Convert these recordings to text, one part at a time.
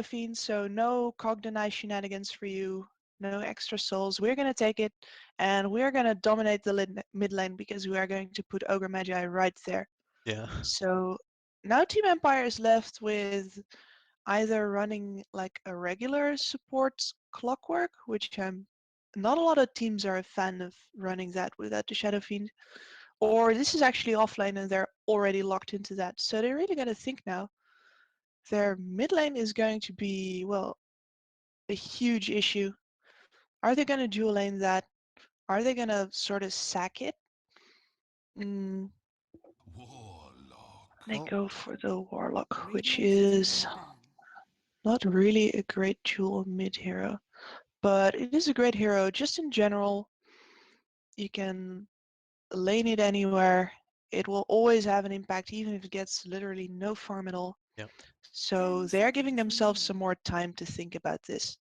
Fiend, so no Cogdenize shenanigans for you, no extra souls. We're going to take it, and we're going to dominate the mid lane because we are going to put Ogre Magi right there. Yeah. So now Team Empire is left with either running like a regular support clockwork, which not a lot of teams are a fan of running that without the Shadow Fiend, or this is actually offlane and they're already locked into that. So they really got to think now. Their mid lane is going to be, well, a huge issue. Are they going to dual lane that? Are they going to sort of sack it? They Well, go for the Warlock, which is not really a great dual mid hero, but it is a great hero. Just in general, you can lane it anywhere. It will always have an impact, even if it gets literally no farm at all. yeah. So they are giving themselves some more time to think about this.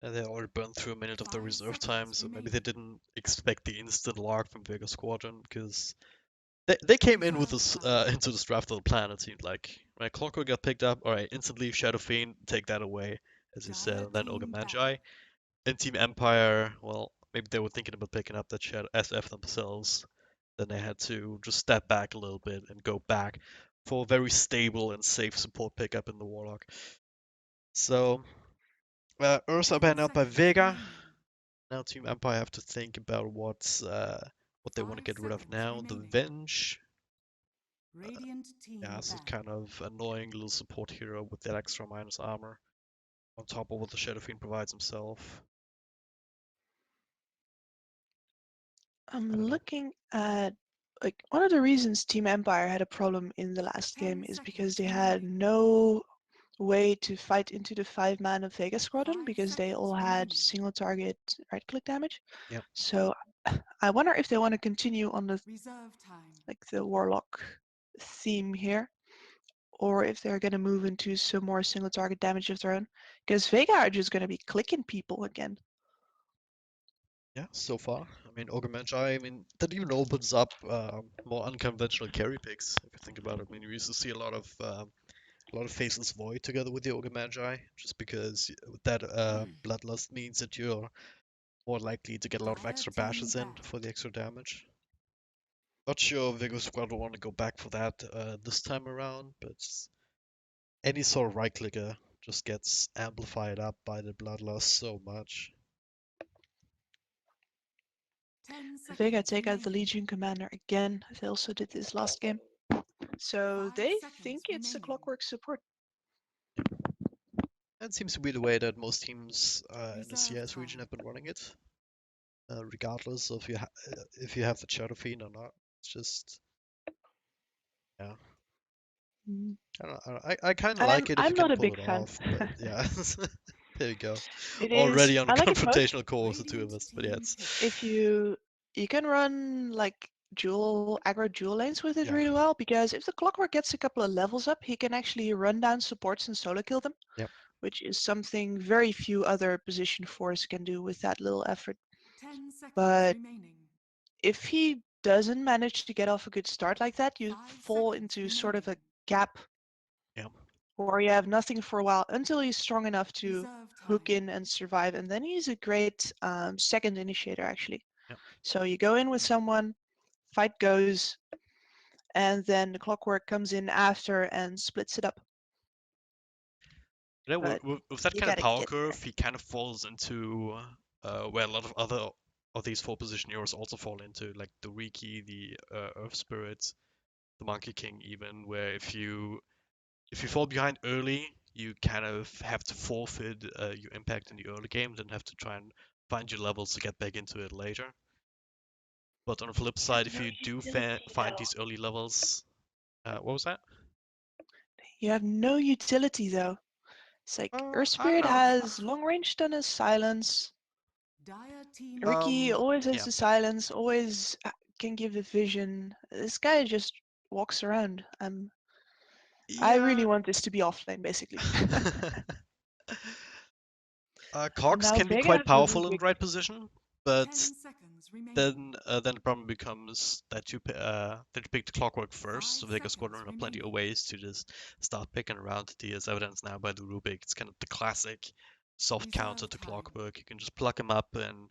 And they already burned through a minute of the reserve time, so maybe they didn't expect the instant lock from Vega Squadron, because they came in with this into this draft with a plan, it seemed like. Right, Clockwork got picked up, alright, instantly Shadow Fiend, take that away, as you said, and then Ogre Magi. And Team Empire, well, maybe they were thinking about picking up that Shadow SF themselves. Then they had to just step back a little bit and go back for a very stable and safe support pickup in the Warlock. So, Ursa banned out by Vega. Now Team Empire have to think about what they want to get rid of now. The Venge. Yeah, it's a kind of annoying little support hero with that extra minus armor on top of what the Shadow Fiend provides himself. I'm I don't know. looking at, like, one of the reasons Team Empire had a problem in the last game is because they had no way to fight into the 5-man of Vega Squadron because they all had single target right click damage. Yep. So I wonder if they want to continue on the Warlock theme here, or if they're going to move into some more single target damage of their own, because Vega are just going to be clicking people again. Yeah, so far. I mean, Ogre Magi, that even opens up more unconventional carry picks, if you think about it. I mean, we used to see a lot of Faceless Void together with the Ogre Magi, just because that Bloodlust means that you're more likely to get a lot of extra bashes in for the extra damage. Not sure if Vega Squad will want to go back for that this time around, but any sort of right clicker just gets amplified up by the Bloodlust so much. Vega take out the Legion Commander again. They also did this last game. So they think it's a Clockwork support. That seems to be the way that most teams in the CIS region have been running it, regardless of if you have the Shadow Fiend or not. It's just, yeah. Mm. I kind of like it if I'm you can not a pull big it fan. off, but yeah. There you go. It is. Already on a I like it both. confrontational call with the two of us, but yeah, it's If you can run like aggro dual lanes with it yeah, really well, because if the Clockwork gets a couple of levels up, he can actually run down supports and solo kill them, yep. which is something very few other position 4s can do with that little effort. But if he doesn't manage to get off a good start like that, you fall into sort of a gap Yeah. where you have nothing for a while until he's strong enough to hook in and survive. And then he's a great second initiator, actually. Yeah. So you go in with someone, fight goes, and then the Clockwork comes in after and splits it up. Yeah, But with that you kind of gotta power get there. curve, he kind of falls into where a lot of other of these 4 position heroes also fall into, like the Riki, the Earth Spirits, the Monkey King, even, where if you fall behind early, you kind of have to forfeit your impact in the early game, then have to try and find your levels to get back into it later. But on the flip You have side, if no you do utility, find though. these early levels, what was that? You have no utility, though. It's like Earth I don't Spirit know. has long range stun as silence. Ricky always has Yeah. the silence, always can give the vision. This guy just walks around. I really Yeah. want this to be offlane, basically. And Cogs now can be Vega quite have a powerful in the Rubik. right position, but then the problem becomes that you pick the clockwork first. So Vega Squadron have plenty of ways to just start picking around the as evidenced now by the Rubik. It's kind of the classic soft counter to clockwork. You can just plug them up and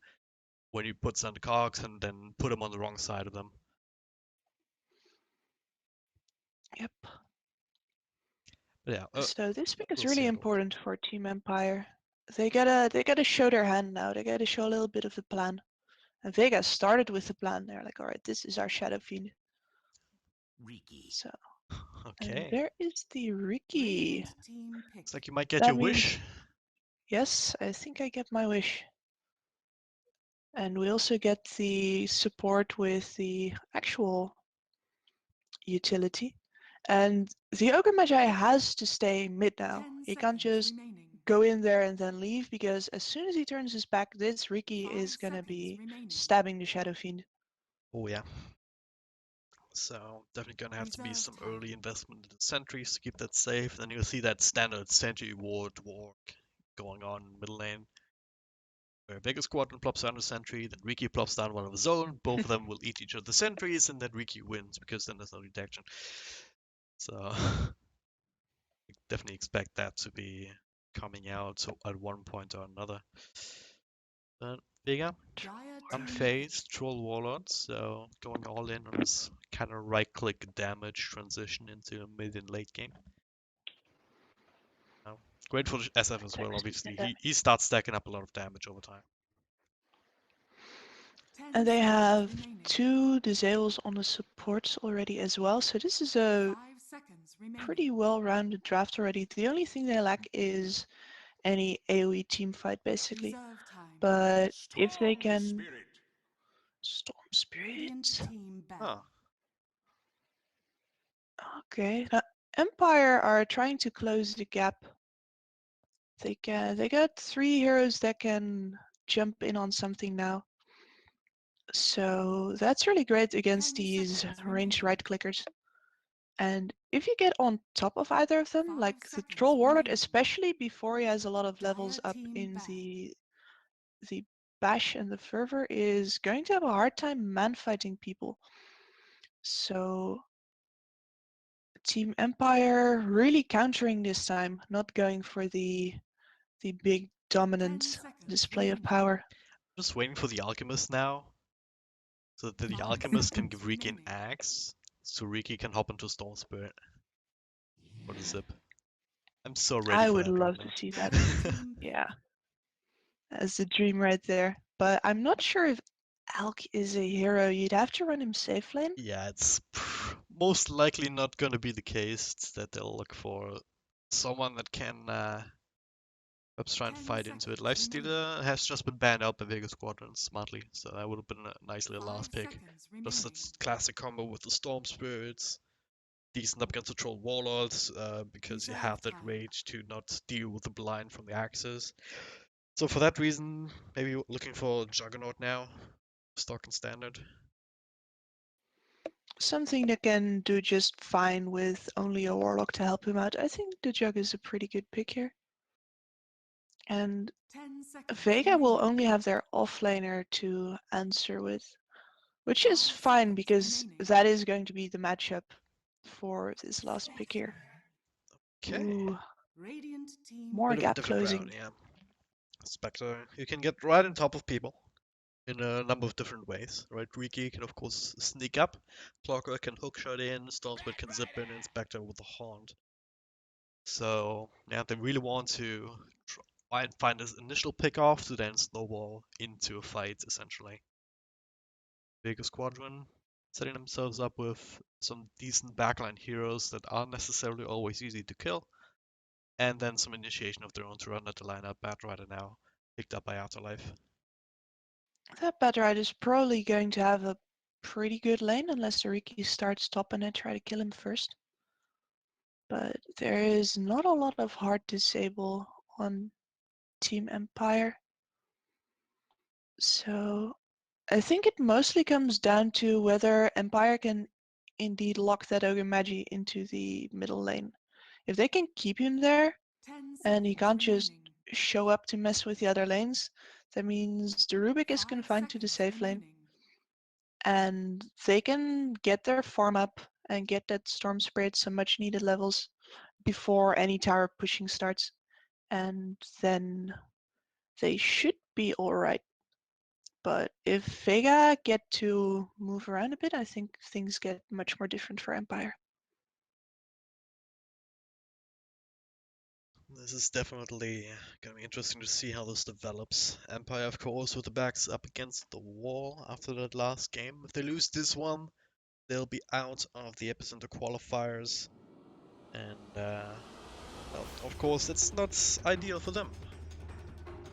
when you put on the cogs and then put them on the wrong side of them. Yep. But yeah. So this pick is we'll see really how it goes. important for Team Empire. They gotta show their hand now. They gotta show a little bit of the plan. And Vega started with the plan. They're like, all right, this is our Shadow Fiend. So, and Okay. there is the Riki. It's like you might get That your means, wish. yes, I think I get my wish. And we also get the support with the actual utility. And the Ogre Magi has to stay mid now. He can't just go in there and then leave, because as soon as he turns his back, this Riki is gonna be stabbing the Shadow Fiend. Oh yeah. So definitely gonna have to be some early investment in the sentries to keep that safe. Then you'll see that standard sentry ward walk going on in middle lane. Where Vega Squadron plops down a sentry, then Riki plops down one of his own. Both of them will eat each other's sentries, and then Riki wins because then there's no detection. So definitely expect that to be coming out at one point or another. But Vega, unfazed troll warlord, so going all in on this kind of right-click damage transition into mid and late game. Great for SF as well, obviously. He starts stacking up a lot of damage over time. And they have 2 disables on the supports already as well, so this is a pretty well-rounded draft already. The only thing they lack is any AoE team fight, basically. But if they can... Storm Spirit. Oh, Okay. Now, Empire are trying to close the gap. They got 3 heroes that can jump in on something now. So that's really great against these ranged right clickers. And if you get on top of either of them, like the Troll Warlord, especially before he has a lot of levels up in the Bash and the Fervor, is going to have a hard time man-fighting people. So Team Empire really countering this time, not going for the big dominant display of power. just waiting for the Alchemist now. So that the Alchemist can give Riki an axe, so Riki can hop into Storm Spirit. Or the zip. I'm so ready I for would that right love to now. see that. Yeah, that's a dream right there. But I'm not sure if Alk is a hero. You'd have to run him safe lane. Yeah, it's most likely not going to be the case. It's that they'll look for someone that can perhaps try and fight into it. Lifestealer has just been banned out by Vega Squadron smartly, so that would have been a nice little last pick. Just that classic combo with the Storm Spirits, decent up against the Troll Warlords, because you have that rage to not deal with the blind from the axes. So for that reason, maybe looking for Juggernaut now, stock and standard. Something that can do just fine with only a Warlock to help him out. I think the Jug is a pretty good pick here. And Vega will only have their offlaner to answer with, which is fine because that is going to be the matchup for this last pick here. Okay. Ooh, more Bit of a gap different closing. route, yeah. Spectre, you can get right on top of people in a number of different ways, right? Riki can of course sneak up, Clockwork can hookshot in, Stormspit can zip in, and Spectre with the Haunt. So yeah, they really want to try and find this initial pick off to then snowball into a fight essentially. Vega Squadron setting themselves up with some decent backline heroes that aren't necessarily always easy to kill, and then some initiation of their own to run at the lineup. Batrider now picked up by Afterlife. That Batrider is probably going to have a pretty good lane unless the Riki starts top and I try to kill him first. But there is not a lot of hard disable on Team Empire. So I think it mostly comes down to whether Empire can indeed lock that Ogre Magi into the middle lane. If they can keep him there and he can't just show up to mess with the other lanes, that means the Rubik is confined to the safe lane. and they can get their farm up and get that Storm Spirit some much needed levels before any tower pushing starts, and then they should be alright. But if Vega get to move around a bit, I think things get much more different for Empire. This is definitely gonna be interesting to see how this develops. Empire, of course, with the backs up against the wall after that last game. If they lose this one, they'll be out of the Epicenter qualifiers. And, well, of course, that's not ideal for them.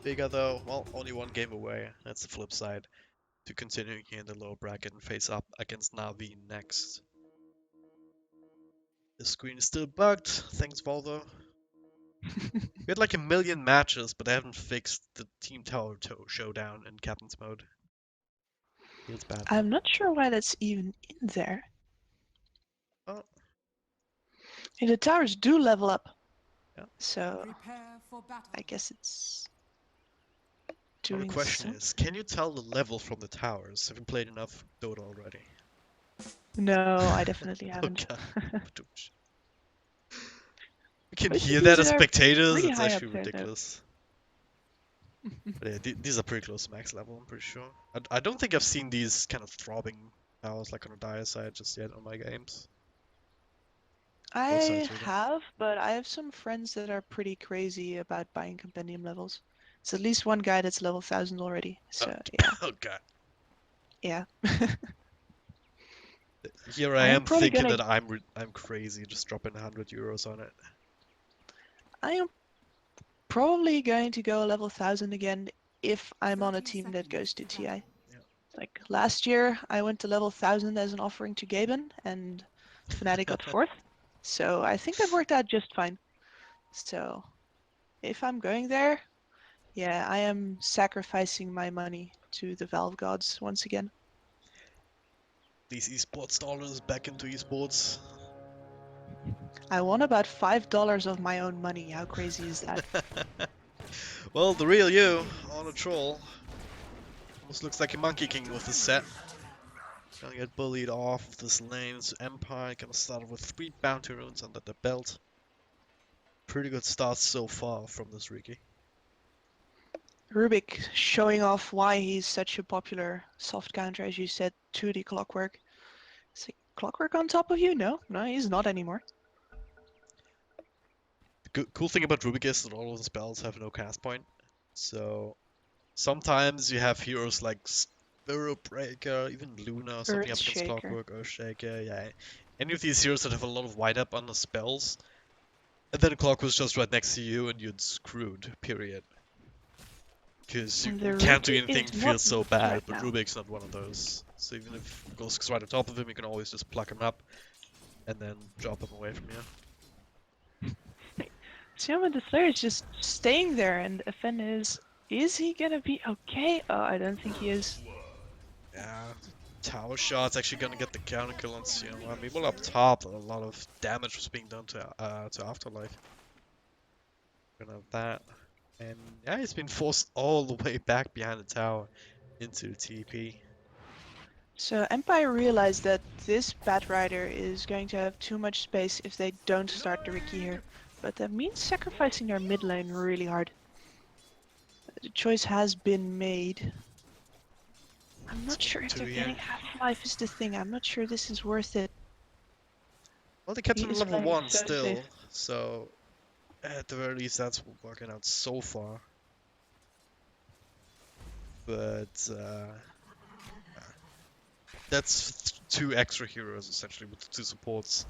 Vega, though, well, only one game away. That's the flip side to continuing here in the lower bracket and face up against Navi next. The screen is still bugged. Thanks, Volvo. We had like 1,000,000 matches, but they haven't fixed the Team Tower showdown in Captain's mode. Feels bad. I'm not sure why that's even in there. Oh, And the towers do level up. yeah. So Prepare for battle. I guess it's Well, the doing question some. is, can you tell the level from the towers? Have you played enough Dota already? No, I definitely haven't. Okay. Badoosh. We can Most of hear that these as are spectators. pretty It's high up actually there, though. ridiculous. But yeah, these are pretty close to max level, I'm pretty sure. I don't think I've seen these kind of throbbing towers like on the dire side just yet on my games. Both sides, I really. have, but I have some friends that are pretty crazy about buying compendium levels. It's at least one guy that's level 1000 already. So yeah, Oh god. yeah. Here I I am am probably thinking gonna. that I'm crazy just dropping 100 euros on it. I am probably going to go level 1000 again if I'm on a 30 team that goes to seconds to TI. battle. Yeah. Like last year, I went to level 1000 as an offering to Gaben, and Fnatic got 4th. So I think that worked out just fine. So if I'm going there, yeah, I am sacrificing my money to the Valve gods once again. These esports dollars back into esports. I won about $5 of my own money. How crazy is that? Well, the real you on a troll. Almost looks like a Monkey King with this set. Gonna get bullied off this lane. So Empire gonna start with 3 bounty runes under the belt. Pretty good start so far from this Riki. Rubik showing off why he's such a popular soft counter, as you said, to the Clockwork. It's like, Clockwork on top of you? No, he's not anymore. The cool thing about Rubik is that all of the spells have no cast point. So sometimes you have heroes like Spirit Breaker, even Luna, something up against Earthshaker. Clockwork, Earthshaker, yeah. Any of these heroes that have a lot of white up on the spells, and then Clockwork's just right next to you and you're screwed, period. Because you And the can't do Rubik anything, is feels not so bad, right but now. Rubik's not one of those. So even if Ghost right on top of him, you can always just pluck him up and then drop him away from you. Sioma the Slayer is just staying there, and Fen is he gonna be okay? Oh, I don't think he is. Yeah, tower shot's actually gonna get the counter kill on Sioma. I mean, well, up top, a lot of damage was being done to Afterlife. Gonna have that. And yeah, he's been forced all the way back behind the tower into the TP. So Empire realized that this Batrider is going to have too much space if they don't start the Riki here. But that means sacrificing their mid lane really hard. The choice has been made. I'm not sure if they're getting Half-Life is the thing. I'm not sure this is worth it. Well, they kept He him is level playing 1 so still, safe. so at the very least that's working out so far. But that's 2 extra heroes essentially with 2 supports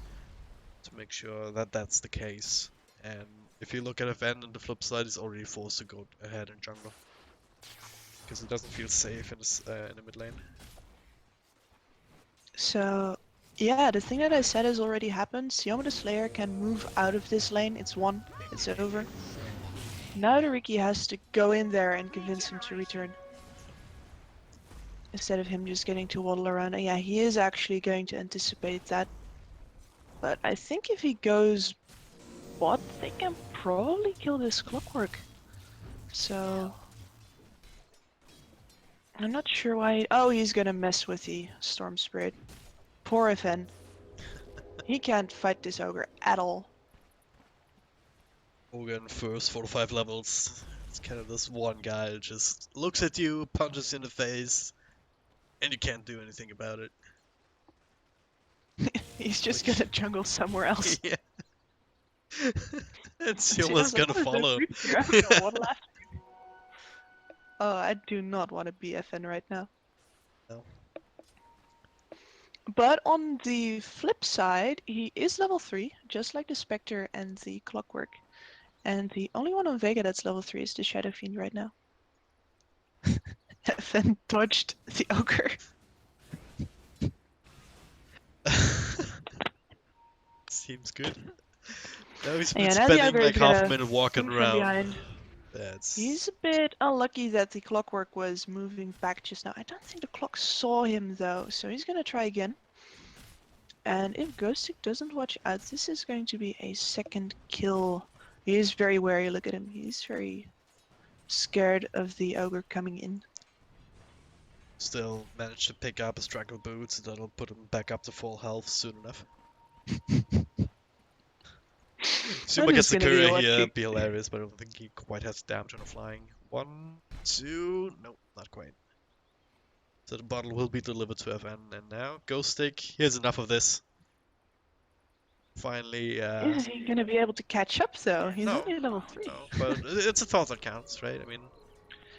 to make sure that that's the case. And if you look at FN on the flip side, he's already forced to go ahead in jungle because it doesn't feel safe in the mid lane. So, yeah, the thing that I said has already happened. Sioma the Slayer can move out of this lane. It's won. It's over. Now the Riki has to go in there and convince him to return. Instead of him just getting to waddle around. And yeah, he is actually going to anticipate that. But I think if he goes bot, they can probably kill this Clockwork. So... I'm not sure why. Oh, he's gonna mess with the Storm Spirit. Poor FN. He can't fight this ogre at all. Hogan first 4 to 5 levels. It's kind of this one guy that just looks at you, punches you in the face, and you can't do anything about it. He's just Like- gonna jungle somewhere else. Yeah. And See, I Siola's was like, gonna "What is this follow. creep here? I'm gonna waddle after you." Oh, I do not want to be FN right now. No. But on the flip side, he is level 3, just like the Spectre and the Clockwork. And the only one on Vega that's level 3 is the Shadow Fiend right now. FN dodged the ogre. Seems good. Now he's been Yeah, now the spending ogre like is half a gonna minute walking come from around. behind. That's He's a bit unlucky that the Clockwork was moving back just now. I don't think the clock saw him though, so he's gonna try again. And if Ghostic doesn't watch out, this is going to be a second kill. He is very wary, look at him. He's very scared of the ogre coming in. still managed to pick up his Draco boots. That'll put him back up to full health soon enough. Suma That gets is the gonna be courier lucky. here, be hilarious, but I don't think he quite has damage on a flying. 1, 2, nope, not quite. So the bottle will be delivered to FN, and now Ghostic. Here's enough of this. Finally, Is he gonna be able to catch up though? He's no, only level 3. no, but it's a thought that counts, right? I mean,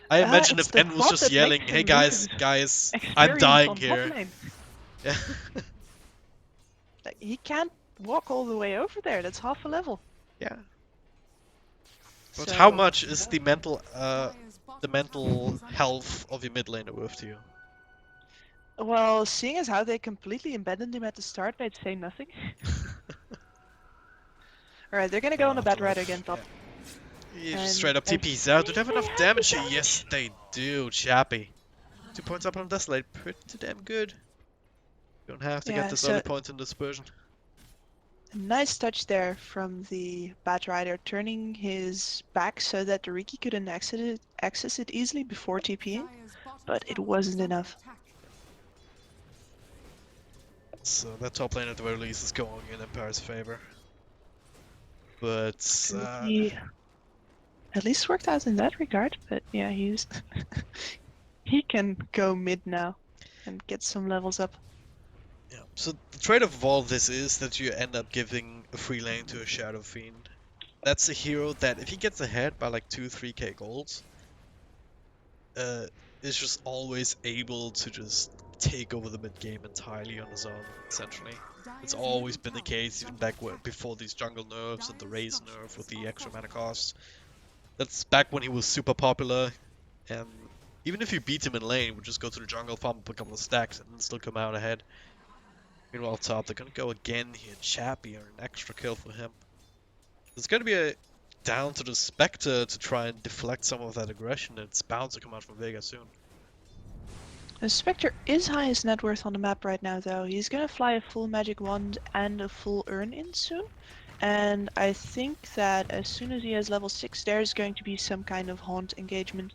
I imagine It's if the N was thought just that yelling, makes "Hey him guys, lose guys, I'm experience dying on top here." lane. Yeah. Like, he can't walk all the way over there. That's half a level. Yeah. But So, how much is the mental health of your mid laner worth to you? well, seeing as how they completely abandoned him at the start, I'd say nothing. Alright, they're gonna go on a bad rider again, top. You And just straight up I TPs out. Do they have think enough they have damage? the damage. Yes, they do. Chappy. 2 points up on Desolate. Pretty damn good. Don't have to Yeah, get this so early point in dispersion. a nice touch there from the Bat Rider, turning his back so that the Riki couldn't access it easily before TPing, but it wasn't enough. So that top lane at the very least is going in Empire's favor. But He at least worked out in that regard, but yeah, he's he can go mid now and get some levels up. yeah. So the trade-off of all this is that you end up giving a free lane to a Shadow Fiend. That's a hero that if he gets ahead by like 2-3k golds, is just always able to just take over the mid game entirely on his own, essentially. It's always been the case, even back before these jungle nerfs and the raise nerf with the extra mana cost. That's back when he was super popular, and even if you beat him in lane, would just go to the jungle, farm up a couple of stacks, and still come out ahead. Meanwhile, top, they're gonna go again here, Chappy, or an extra kill for him. It's gonna be a down to the Spectre to try and deflect some of that aggression that's bound to come out from Vega soon. The Spectre is highest net worth on the map right now though. He's gonna fly a full magic wand and a full urn in soon. And I think that as soon as he has level 6 there's going to be some kind of haunt engagement.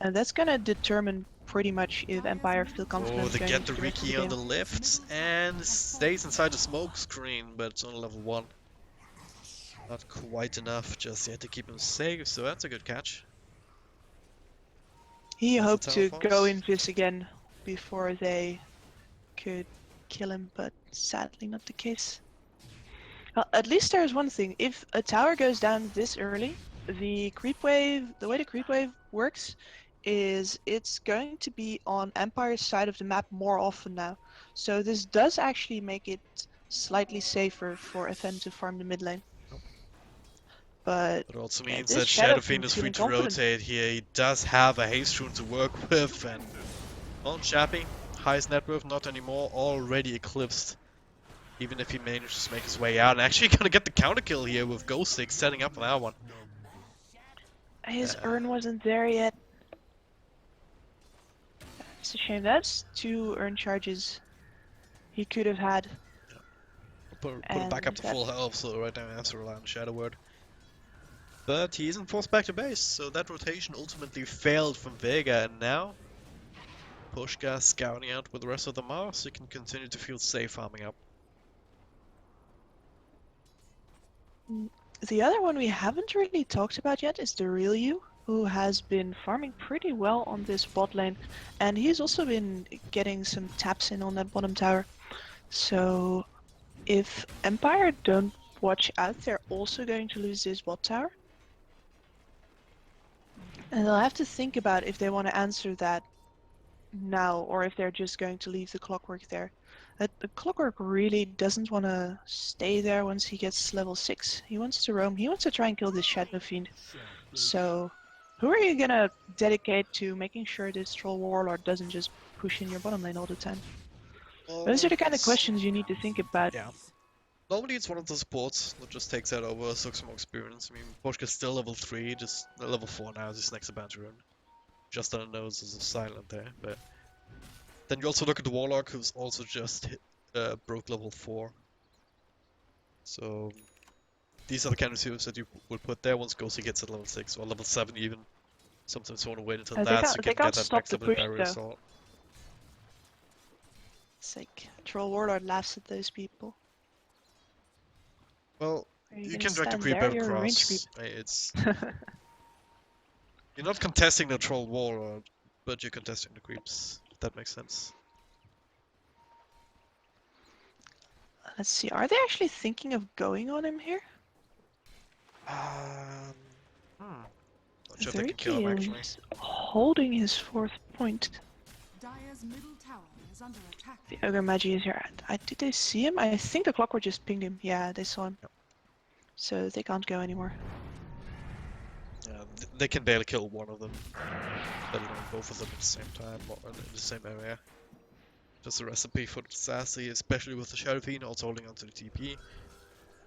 And that's gonna determine pretty much if Empire feel confident Oh, they going get the into rest of Riki the on the game. lift and stays inside the smoke screen, but it's only level 1. Not quite enough just yet to keep him safe, so that's a good catch. He That's hoped the to tower go falls. in this again before they could kill him, but sadly not the case. Well, at least there's one thing. If a tower goes down this early, the way the creep wave works is it's going to be on Empire's side of the map more often now. So this does actually make it slightly safer for FN to farm the mid lane. But But it also yeah, means this that Shadow Shadow Fiend Fiend's is free feeling to confident. rotate here. He does have a haste rune to work with, and well, Chappy, highest net worth, not anymore, already eclipsed. Even if he manages to make his way out, and actually gonna get the counter kill here with Ghost Stick setting up for that one. His urn wasn't there yet. It's a shame. That's 2 urn charges he could have had. Put him back up to And full health, so right now he has to rely on Shadow Word. But he isn't forced back to base, so that rotation ultimately failed from Vega, and now Pushka scouting out where the rest of them are, so you can continue to feel safe farming up. The other one we haven't really talked about yet is the real you, who has been farming pretty well on this bot lane, and he's also been getting some taps in on that bottom tower. So if Empire don't watch out, they're also going to lose this bot tower. And they'll have to think about if they want to answer that now or if they're just going to leave the Clockwork there. The Clockwork really doesn't want to stay there once he gets level 6. He wants to roam. He wants to try and kill this Shadow Fiend. So who are you going to dedicate to making sure this Troll Warlord doesn't just push in your bottom lane all the time? Those are the kind of questions you need to think about. Yeah. Normally it's one of the supports that just takes that over, sucks more experience. I mean, Pushka's still level 3, just level 4 now, just next to Banjarun. Just on the nose is a silent there, but... Then you also look at the Warlock, who's also just broke level 4. So... These are the kind of heroes that you will put there once Ghosty gets at level 6, or level 7 even. Sometimes you want to wait until that so you can get that max level barrier assault. It's like, Troll Warlord laughs at those people. Well, you can drag the creep out across. It's... You're not contesting the Troll Warlord, but you're contesting the creeps. If that makes sense. Let's see, are they actually thinking of going on him here? Not sure if they can kill him actually. Holding his 4th point. Dire's middle tower is under attack. The Ogre Magi is here. Did they see him? I think the Clockwork just pinged him. Yeah, they saw him. Yep. So they can't go anymore. Yeah, they can barely kill one of them. Let alone both of them at the same time, or in the same area. Just a recipe for disaster, especially with the Shadow Fiend also holding onto the TP.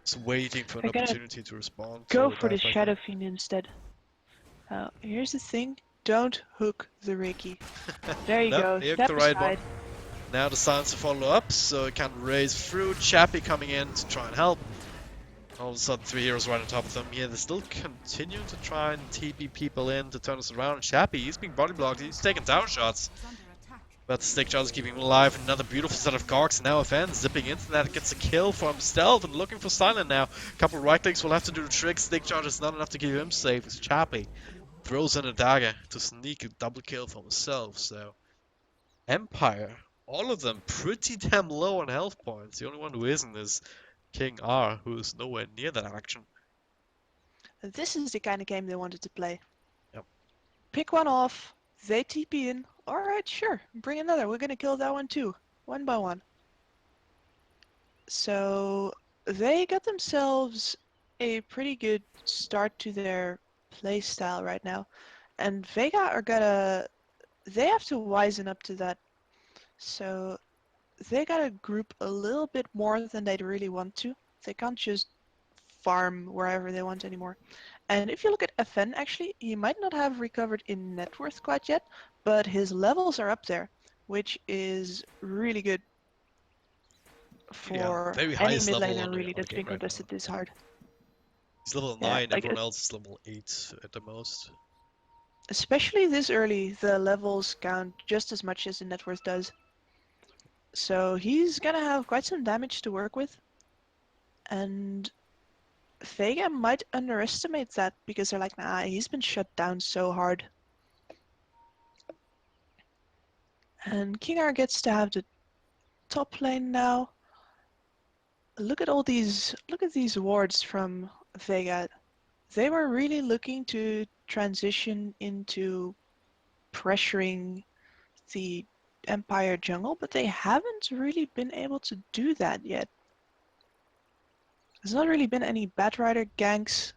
Just waiting for an opportunity to respond. Go for the Shadow Fiend instead. Here's the thing. Don't hook the Reiki. There you go. Step the right aside. one. Now the silence to follow up, so it can raise through. Chappie coming in to try and help. All of a sudden, 3 heroes right on top of them. Yeah, they still continue to try and TP people in to turn us around. And Chappie, he's being body blocked. He's taking down shots. But the Stick Charge is keeping him alive. Another beautiful set of Garks now offense. Zipping into that, gets a kill for himself and looking for Silent now. A couple of right clicks will have to do the trick. Stick Charge is not enough to keep him safe. It's Chappie. Throws in a dagger to sneak a double kill for himself. So, Empire, all of them pretty damn low on health points. The only one who isn't is King R, who is nowhere near that action. This is the kind of game they wanted to play. Yep. Pick one off, they TP in. Alright, sure, bring another. We're gonna kill that one too. One by one. So they got themselves a pretty good start to their playstyle right now. And Vega are gonna... They have to wisen up to that. So they gotta group a little bit more than they'd really want to. They can't just farm wherever they want anymore. And if you look at FN, actually, he might not have recovered in net worth quite yet, but his levels are up there, which is really good for any mid laner really that's been contested this hard. He's level 9, everyone else is level 8 at the most. Especially this early, the levels count just as much as the net worth does. So he's gonna have quite some damage to work with. And Vega might underestimate that because they're like, nah, he's been shut down so hard. And Kingar gets to have the top lane now. Look at these wards from Vega. They were really looking to transition into pressuring the Empire jungle, but they haven't really been able to do that yet. There's not really been any Batrider ganks.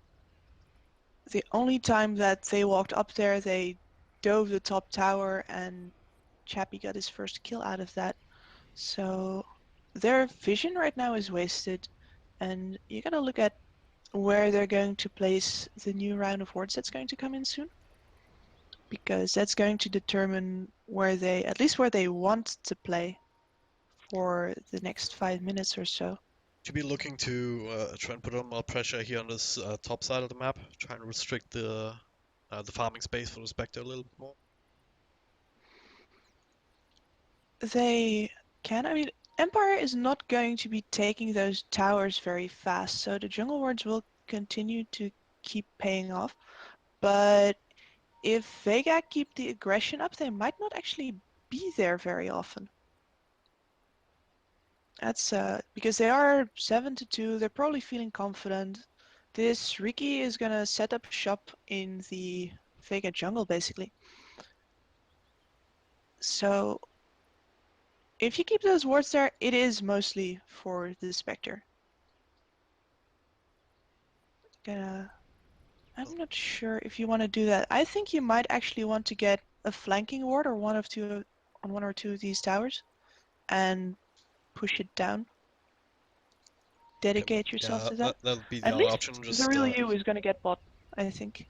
The only time that they walked up there, they dove the top tower and Chappie got his first kill out of that. So their vision right now is wasted, and you gotta look at where they're going to place the new round of wards that's going to come in soon. Because that's going to determine where they, at least where they want to play for the next 5 minutes or so. Should be looking to try and put on more pressure here on this top side of the map, try and restrict the farming space for the Spectre a little bit more. They can. I mean, Empire is not going to be taking those towers very fast, so the jungle wards will continue to keep paying off. But if Vega keep the aggression up, they might not actually be there very often. That's because they are 7-2. They're probably feeling confident. This Riki is gonna set up shop in the Vega jungle basically. So if you keep those wards there, it is mostly for the Spectre. I'm not sure if you want to do that. I think you might actually want to get a flanking ward or one or two of these towers and push it down. Dedicate yourself Yeah, to that. that'll be the At other least option. the Just real you is going to get bot, I think.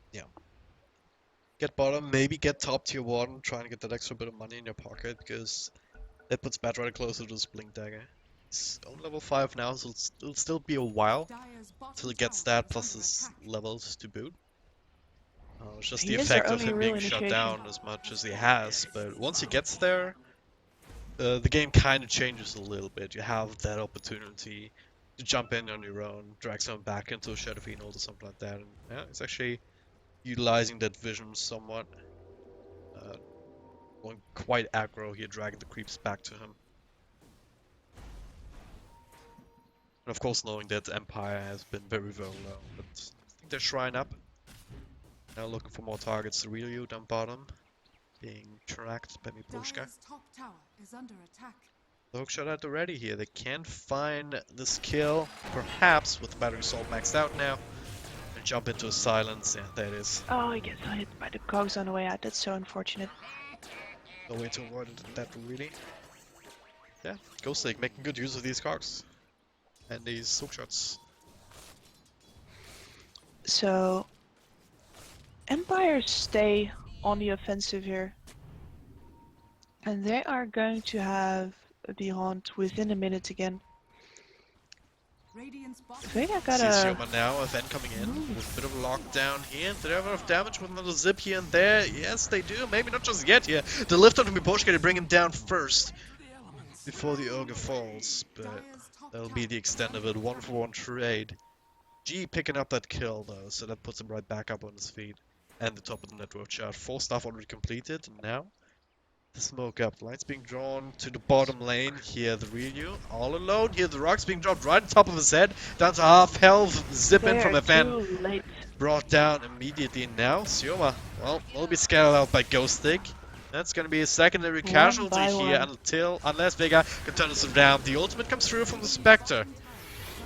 get bottom, maybe get top tier 1, trying to get that extra bit of money in your pocket, because that puts Bat right closer to his Blink Dagger. He's on level 5 now, so it'll still be a while Dire's bottom till he gets tower that is plus under his attack. levels to boot. It's just He the is their effect of only him real being shut initiation. down as much as he has, but once he gets there, the game kind of changes a little bit. You have that opportunity to jump in on your own, drag someone back into a Shadow Fiend or something like that, and yeah, it's actually utilizing that vision somewhat. Going quite aggro here, dragging the creeps back to him. And of course knowing that Empire has been very, very low, but I think they're shrine up. Now looking for more targets. The real you down bottom, being tracked by Miposhka. Dire's top tower is under attack. The hook shot out already here. They can't find this kill, perhaps with the battery assault maxed out now. And jump into a silence. Yeah, there it is. Oh, he gets hit by the cogs on the way out. That's so unfortunate. No way to avoid that really. Yeah, Ghost Lake making good use of these cogs. And these hook shots. So, Empire stay on the offensive here. And they are going to have the haunt within a minute again. Radiant's bottom Vega tower got See a... Sioma now, event coming in with a bit of lockdown here. Do they have enough damage with another zip here and there? Yes, they do. Maybe not just yet here. The lift onto Miposhka to bring him down first before the Ogre falls, but Dire's top that'll be tower the extent of it. 1-for-1 trade. G picking up that kill though, so that puts him right back up on his feet. And the top of the network chart. 4 stuff already completed, and now the smoke up. Lights being drawn to the bottom lane. Here the Ryu all alone. Here the rocks being dropped right on top of his head. Down to half health. Zip in from FN. too late. Brought down immediately now. Sioma, well, will be scattered out by Ghost Stick. That's gonna be a secondary casualty by here one. unless Vega can turn this around. The ultimate comes through from the Spectre.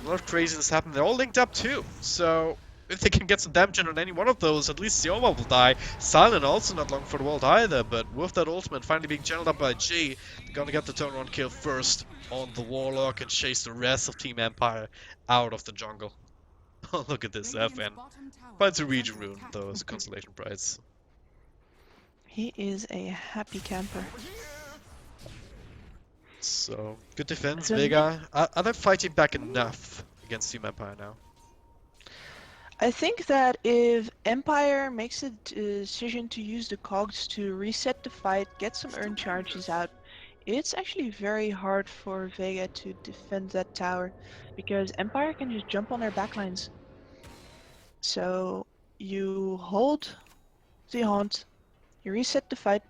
A lot of craziness happened. They're all linked up too. So if they can get some damage in on any one of those, at least Sioma will die. Silent also not long for the world either, but with that ultimate finally being channeled up by G, they're gonna get the turnaround kill first on the Warlock and chase the rest of Team Empire out of the jungle. Oh, look at this Radiant's FN. bottom tower Finds a is region under rune attack. though as a consolation prize. He is a happy camper. So, good defense, So- Vega. Are they fighting back enough against Team Empire now? I think that if Empire makes a decision to use the cogs to reset the fight, get some earn charges out, it's actually very hard for Vega to defend that tower because Empire can just jump on their backlines. So you hold the haunt, you reset the fight,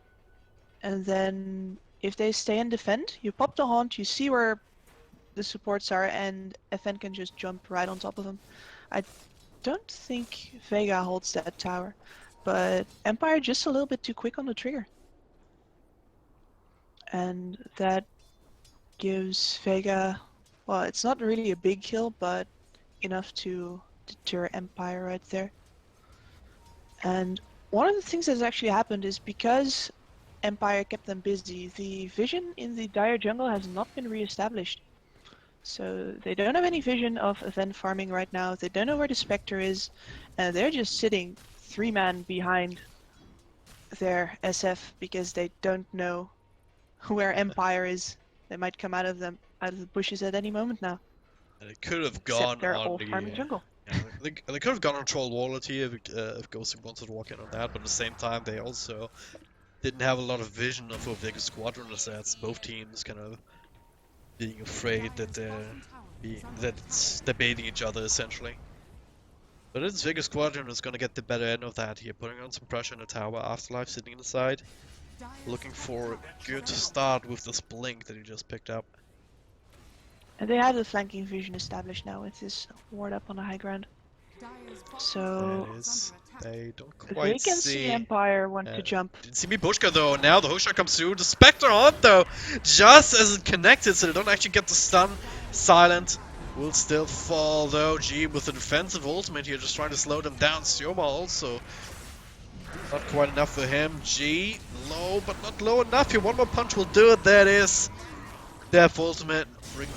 and then if they stay and defend, you pop the haunt, you see where the supports are, and FN can just jump right on top of them. I don't think Vega holds that tower, but Empire just a little bit too quick on the trigger. And that gives Vega, well, it's not really a big kill, but enough to deter Empire right there. And one of the things that's actually happened is because Empire kept them busy, the vision in the Dire jungle has not been re-established. So they don't have any vision of event farming right now, they don't know where the Spectre is, and they're just sitting 3-man behind their SF because they don't know where Empire is. They might come out of the bushes at any moment now. And it could have Except gone they're on all the... farming jungle. Yeah, they could have gone on Troll Warlord here if Ghosting wanted to walk in on that, but at the same time they also didn't have a lot of vision of a Vega Squadron assets. Both teams kind of being afraid that they're baiting each other essentially. But it's Vega Squadron who's gonna get the better end of that here, putting on some pressure in the tower. Afterlife sitting inside, looking for a good start with this blink that he just picked up. And they have the flanking vision established now with this ward up on the high ground. So That is, they don't they quite can see see. Empire want to jump. Didn't see me Bushka though. Now the hookshot comes through. The Spectre on though, just as it connected, so they don't actually get the stun. Silent will still fall though. G with the defensive ultimate here, just trying to slow them down. Sioma also not quite enough for him. G low, but not low enough here. One more punch will do it. That is Death ultimate. Bring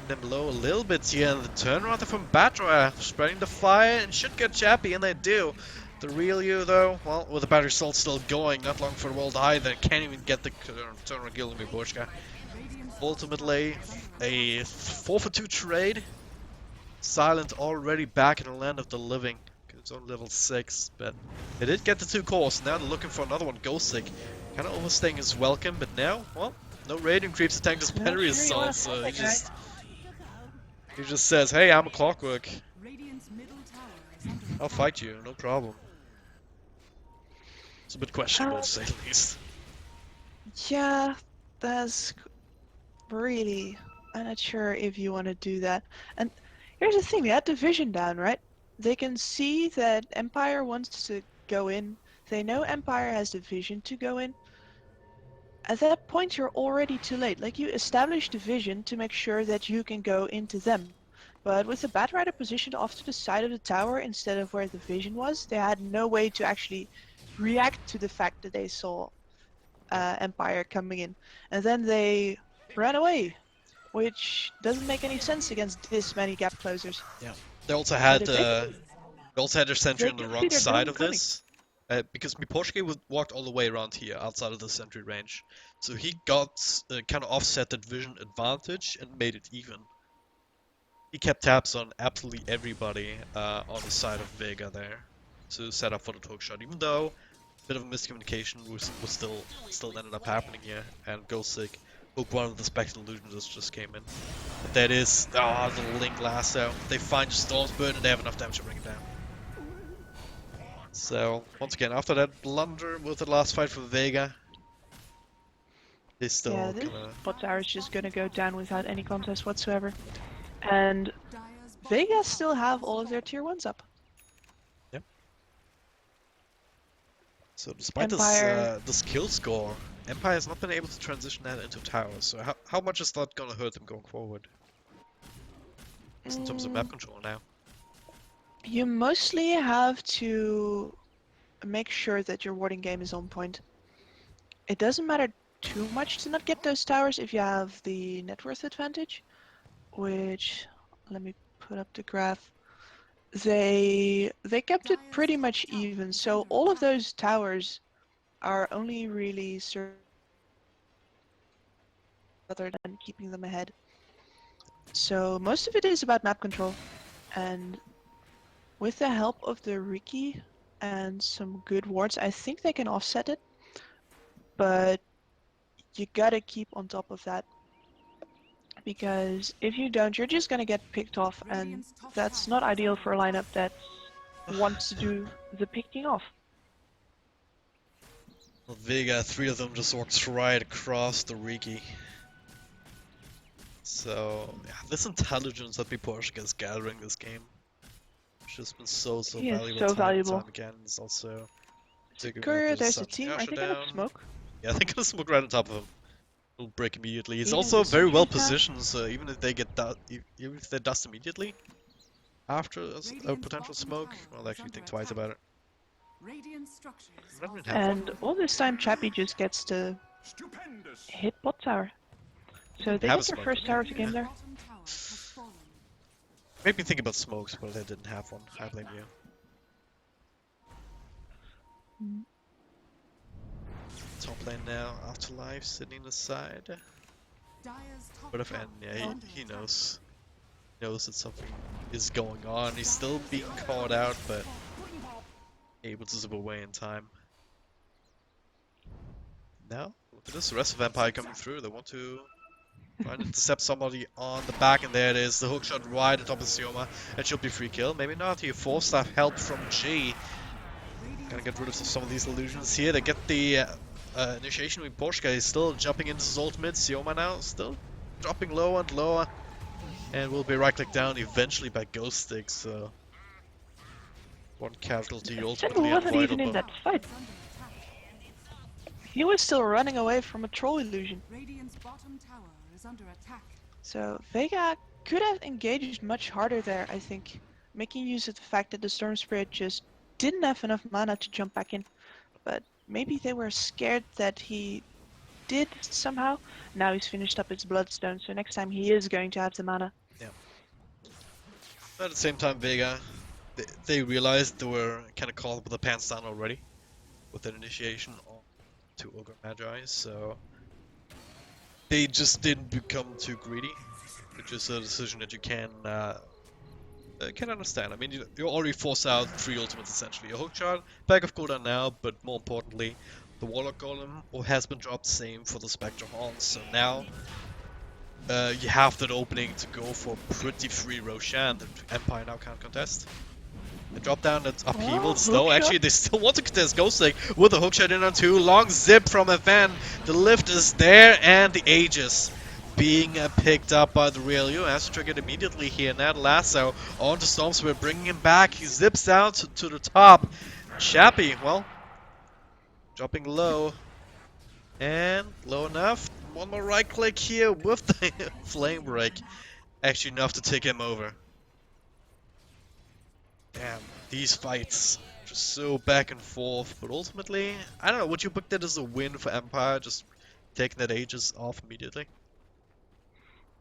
them low a little bit here. And the turnaround from Batra, spreading the fire and should get Chappy, and they do. The real you though, well, with the battery assault still going, not long for the world high, then can't even get the turnaround killing me, Bushka. Ultimately, a 4-for-2 trade. Silent already back in the land of the living. It's on level 6, but they did get the 2 cores. Now they're looking for another one. Ghostic kind of overstaying his welcome, but now, well, no radiant creeps to tank this battery assault, so he just says, hey, I'm a clockwork. I'll fight you, no problem. It's a bit questionable to say the least. Yeah, that's really... I'm not sure if you want to do that. And here's the thing, they had the vision down, right? They can see that Empire wants to go in. They know Empire has the vision to go in. At that point, you're already too late. Like, you established the vision to make sure that you can go into them. But with the Batrider positioned off to the side of the tower instead of where the vision was, they had no way to actually react to the fact that they saw Empire coming in. And then they ran away, which doesn't make any sense against this many gap closers. Yeah, they also had But their sentry on the can wrong see their side drone of coming. this. Because Miposhke walked all the way around here, outside of the sentry range. So he got kind of offset that vision advantage and made it even. He kept tabs on absolutely everybody on the side of Vega there to set up for the hookshot, even though a bit of a miscommunication was still ended up happening here, and Ghostic hooked one of the Spectral Illusions just came in. But that is, the Link lasso. They find Storm's Burn and they have enough damage to bring it down. So, once again, after that blunder with the last fight for Vega, they still yeah, this kinda... bot tower is just gonna go down without any contest whatsoever. And Vega still have all of their tier 1s up. Yep. So despite Empire... this kill score, Empire has not been able to transition that into towers. So how much is that gonna hurt them going forward? Just in terms of map control now. You mostly have to make sure that your warding game is on point. It doesn't matter too much to not get those towers if you have the net worth advantage, which, let me put up the graph. They kept it pretty much even, so all of those towers are only really rather than keeping them ahead. So most of it is about map control, and with the help of the Riki and some good wards, I think they can offset it, but you gotta keep on top of that, because if you don't, you're just gonna get picked off, and that's not ideal for a lineup that wants to do the picking off. Well, Vega, 3 of them just walked right across the Riki. So, yeah, this intelligence that Miposhka is gathering this game, which has been so Yeah, valuable so time valuable. and time again, is also... Courier, there's a team, I think I have smoke. Yeah, I think I'll smoke right on top of him. He'll break immediately. He's Even also the very well sentries down. positioned, so even if they get even if they dust immediately after a potential smoke, I'll actually think twice about it. And all this time, Chappie just gets to hit bot tower. So they Have get a their smoke, first I tower mean. of the game there. Made me think about smokes, but I didn't have one. I blame you. Top lane now, Afterlife sitting aside. But if yeah, he knows. He knows that something is going on. He's still being caught out, but able to zip away in time. Now, look at this, the rest of Empire coming through. They want to try and intercept somebody on the back, and there it is. The hook shot right atop of Sioma. It should be free kill. Maybe not. Here, 4-star help from G. Gonna get rid of some of these illusions here. They get the initiation with Porshka. He's still jumping into his ultimate. Sioma now still dropping lower and lower. And will be right-clicked down eventually by Ghost Stick, so... One casualty Single ultimately wasn't even in unavoidable. that fight. He was still running away from a troll illusion. Radiant's bottom tower is under attack. So Vega could have engaged much harder there, I think. Making use of the fact that the Storm Spirit just didn't have enough mana to jump back in. But maybe they were scared that he did somehow. Now he's finished up his Bloodstone, so next time he is going to have the mana. But at the same time, Vega, they realized they were kind of caught with the pants down already. With an initiation on to Ogre Magi, so... They just didn't become too greedy. Which is a decision that you can understand. I mean, you already force out 3 ultimates essentially. A hook shot, back of cooldown now, but more importantly, the Warlock Golem has been dropped, same for the Spectre Horns. So now you have that opening to go for pretty free Roshan that Empire now can't contest. They drop down that upheaval, Oh, slow. hook shot. Actually, they still want to contest Ghost Lake with a hookshot in on 2. Long zip from Evan. The lift is there, and the Aegis being picked up by the real U. Has triggered immediately here. Nat Lasso onto Storms. We're bringing him back. He zips down to the top. Chappie, well, dropping low. And low enough. One more right click here with the flame break. Actually enough to take him over. Damn, these fights just so back and forth, but ultimately, I don't know, would you book that as a win for Empire, just taking that Aegis off immediately?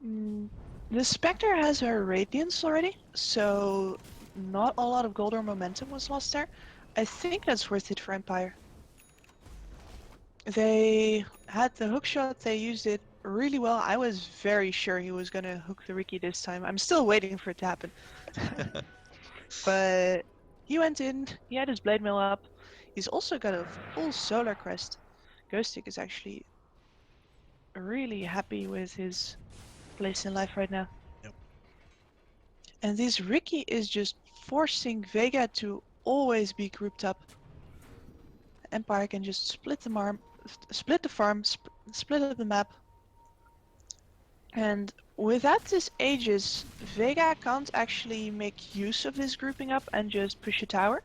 The Spectre has her Radiance already, so not a lot of gold or momentum was lost there. I think that's worth it for Empire. They had the hookshot, they used it really well. I was very sure he was gonna hook the Riki this time. I'm still waiting for it to happen. But he went in, he had his Blade Mail up. He's also got a full Solar Crest. Ghostic is actually really happy with his place in life right now. Yep. And this Riki is just forcing Vega to always be grouped up. Empire can just split the farm, split up the map. And without this Aegis, Vega can't actually make use of this grouping up and just push a tower.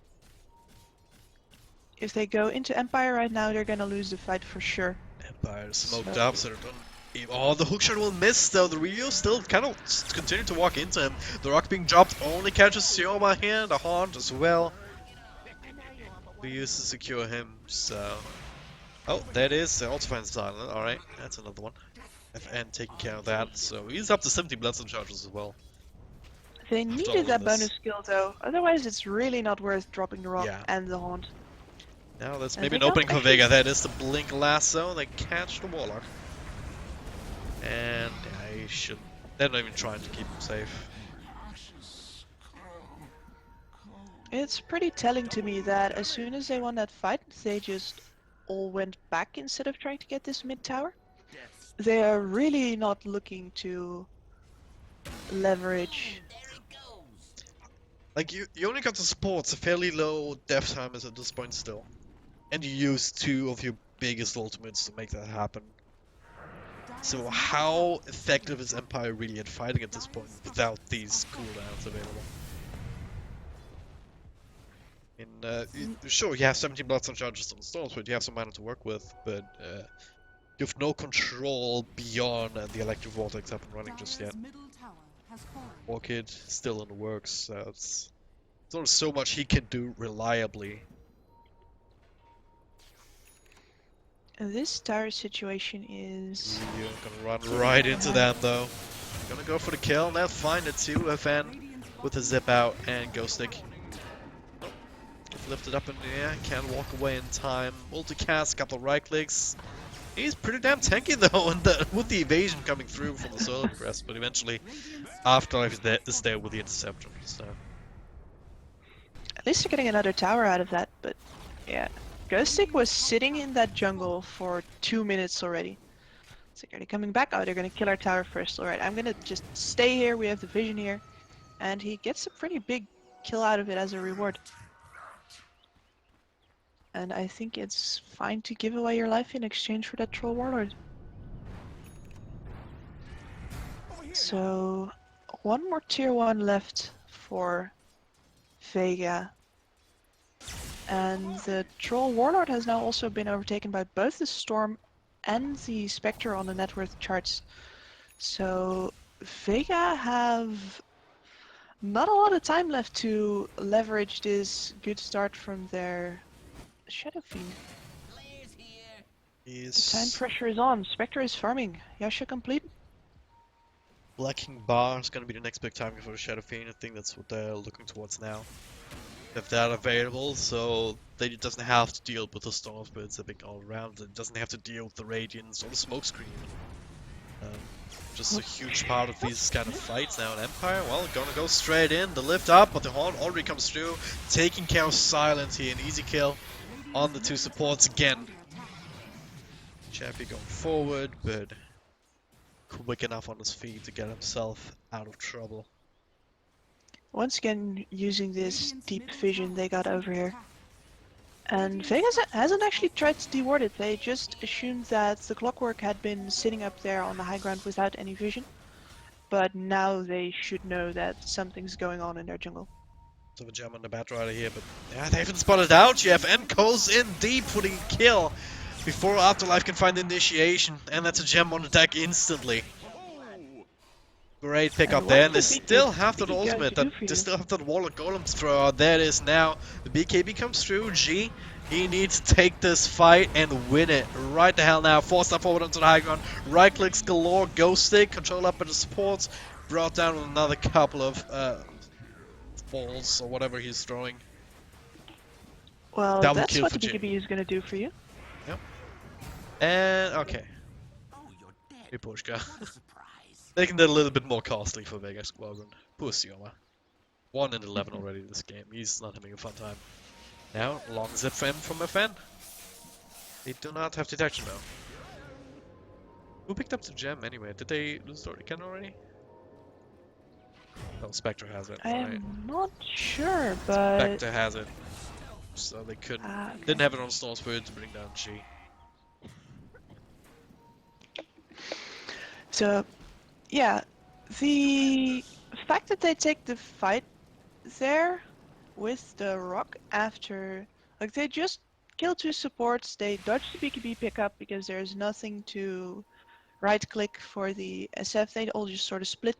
If they go into Empire right now, they're gonna lose the fight for sure. Empire smoked up, so they're done. Oh, the hookshot will miss though. The Rio still kind of continue to walk into him. The rock being dropped only catches Sioma here, the Haunt as well. We used to secure him, so... Oh, there it is. They also find Silent. Alright, that's another one. FN taking care of that, so he's up to 70 Bloodstone charges as well. They all needed of that this. bonus skill though, otherwise it's really not worth dropping the rock Yeah. and the Haunt. Now that's And maybe they an opening don't for Vega. That is the Blink Lasso. They catch the Warlock. And yeah, they're not even trying to keep him safe. It's pretty telling to me that as soon as they won that fight, they just all went back instead of trying to get this mid tower. They are really not looking to leverage. Like, you only got the supports, a fairly low death time is at this point still. And you use 2 of your biggest ultimates to make that happen. So how effective is Empire really at fighting at this point without these cooldowns available? Sure, you have 17 Bloodstone charges on Storms, but you have some mana to work with, but you have no control beyond the Electric Vortex up and running just yet. Dire's middle tower has fallen. Orchid still in the works, so it's only so much he can do reliably. And this tower situation is... You're gonna run right into them though. Gonna go for the kill, and they'll find it too, FN Radiant's with a zip out and Ghost Stick. Nope. Lifted up in the air, can't walk away in time. Multicast, couple of right clicks. He's pretty damn tanky though, and with the evasion coming through from the Solar Crest, but eventually Afterlife is there with the interception. So At least they're getting another tower out of that, but yeah. Ghostic was sitting in that jungle for 2 minutes already. It's like, are they coming back? Oh, they're gonna kill our tower first. Alright, I'm gonna just stay here. We have the vision here. And he gets a pretty big kill out of it as a reward. And I think it's fine to give away your life in exchange for that troll warlord. So, one more tier 1 left for Vega. And the troll warlord has now also been overtaken by both the storm and the spectre on the net worth charts. So Vega have not a lot of time left to leverage this good start from their Shadow Fiend. The time pressure is on. Spectre is farming. Yasha complete. Blacking Bar is gonna be the next big target for the Shadow Fiend. I think that's what they're looking towards now. If that available, so they doesn't have to deal with the storms, but it's a big all around. It doesn't have to deal with the radiance or the smokescreen. Just a huge part of these kind of fights now in Empire. Well, gonna go straight in, the lift up, but the horn already comes through, taking care of Silent here. An easy kill on the 2 supports again. Chappie going forward, but quick enough on his feet to get himself out of trouble. Once again, using this deep vision they got over here. And Vegas hasn't actually tried to deward it. They just assumed that the clockwork had been sitting up there on the high ground without any vision. But now they should know that something's going on in their jungle. So a gem on the Batrider here, but yeah, they haven't spotted out yet. And goes in deep for the kill before Afterlife can find the initiation. And that's a gem on the deck instantly. Great pick up there, and they still have that ultimate, they still have that wall of golem to throw out. There it is now. The BKB comes through. G, he needs to take this fight and win it right the hell now. Forced up forward onto the high ground. Right clicks galore. Ghost stick, control up by the supports. Brought down with another couple of balls or whatever he's throwing. Well, Double that's kill what for the G. BKB is gonna do for you. Yep. And okay. Hey, Pushka. Making it a little bit more costly for Vega Squadron. Poor Sioma. 1 in 11 already this game. He's not having a fun time. Now, long zip for him from FN. They do not have detection though. Who picked up the gem anyway? Did they lose the Hurricane already? Well, Spectre has it. I Right. am not sure, but Spectre has it. So they couldn't. okay. Didn't have it on Storm Spirit to bring down G. So, yeah, the fact that they take the fight there with the rock after, like, they just kill 2 supports, they dodge the BKB pickup because there's nothing to right click for the SF, they all just sort of split,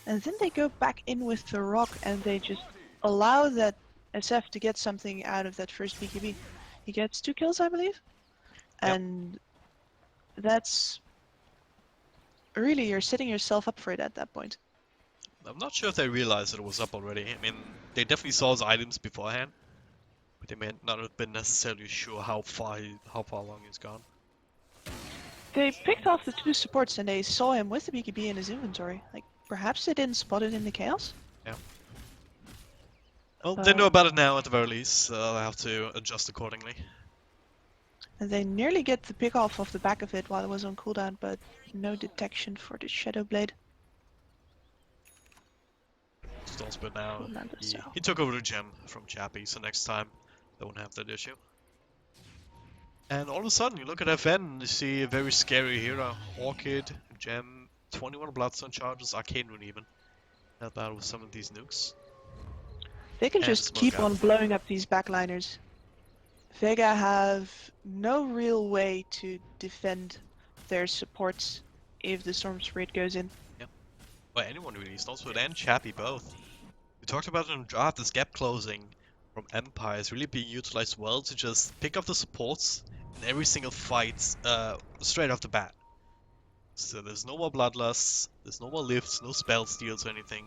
and then they go back in with the rock and they just allow that SF to get something out of that first BKB. He gets 2 kills, I believe, and that's really, you're setting yourself up for it at that point. I'm not sure if they realized that it was up already. I mean, they definitely saw his items beforehand, but they may not have been necessarily sure how far long he's gone. They picked off the 2 supports and they saw him with the BKB in his inventory. Like, perhaps they didn't spot it in the chaos? Yeah. Well, they know about it now at the very least, so they'll have to adjust accordingly. And they nearly get the pick off the back of it while it was on cooldown, but no detection for the Shadow Blade. But now he took over the gem from Chappie, so next time they won't have that issue. And all of a sudden, you look at FN and you see a very scary hero. Orchid, gem, 21 Bloodstone charges, Arcane Rune even. Help out with some of these nukes. They can just keep on blowing up these backliners. Vega have no real way to defend their supports if the Storm Spirit goes in. Yeah. Well, anyone really. Storm Spirit and Chappie both. We talked about it in the draft, this gap closing from Empire is really being utilized well to just pick up the supports in every single fight straight off the bat. So there's no more bloodlusts, there's no more lifts, no spell steals or anything.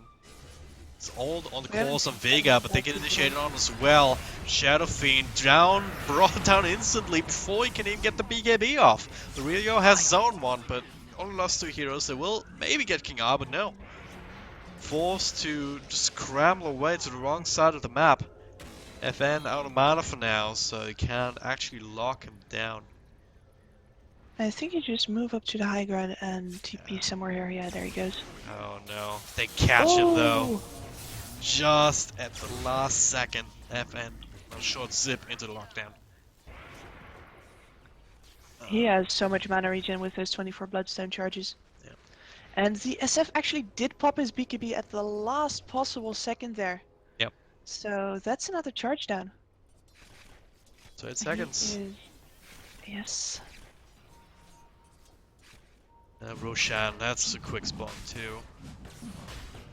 It's all on the course of Vega, but they get initiated on as well. Shadow Fiend down, brought down instantly before he can even get the BKB off. The Rio has zone 1, but only lost 2 heroes. They will maybe get King R, but no. Forced to scramble away to the wrong side of the map. FN out of mana for now, so you can't actually lock him down. I think you just move up to the high ground and TP Yeah. somewhere here. Yeah, there he goes. Oh no, they catch him though. Oh! Just at the last second, FN a short zip into the lockdown. He has so much mana regen with those 24 Bloodstone charges. Yeah. And the SF actually did pop his BKB at the last possible second there. Yep. So that's another charge down. So 8 He seconds. is- Yes. Roshan, that's a quick spawn too.